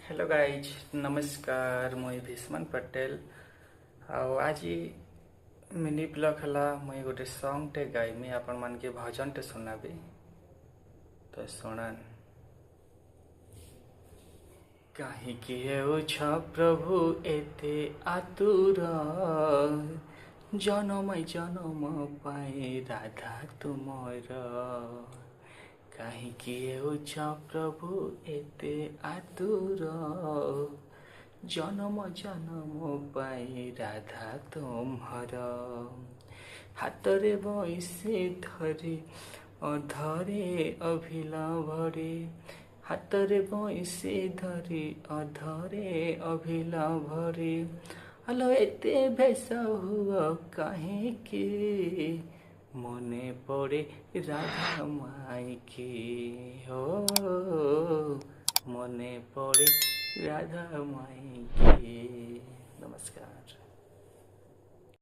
Hello guys नमस्कार मुई भीष्मन पटेल आज मिनी ब्लॉग हला मुई गोटे सॉन्ग टे गाइमी आपण मान के भजन टे सुनाबी तो सुनन। कहीं किए प्रभु एते आतुर जनमय जनम पाई राधा तुमर कहीं किए प्रभु एते आतुर जनम जनम पाई राधा तुम्हर हाथरे बइसे धरे अधरे अभिलभरे हाथरे बइसे धरे अधरे अभिलभरे हलो एते भेष हुआ कहीं के मने पड़े राधा माई के हो मने पड़े राधा माई के। नमस्कार।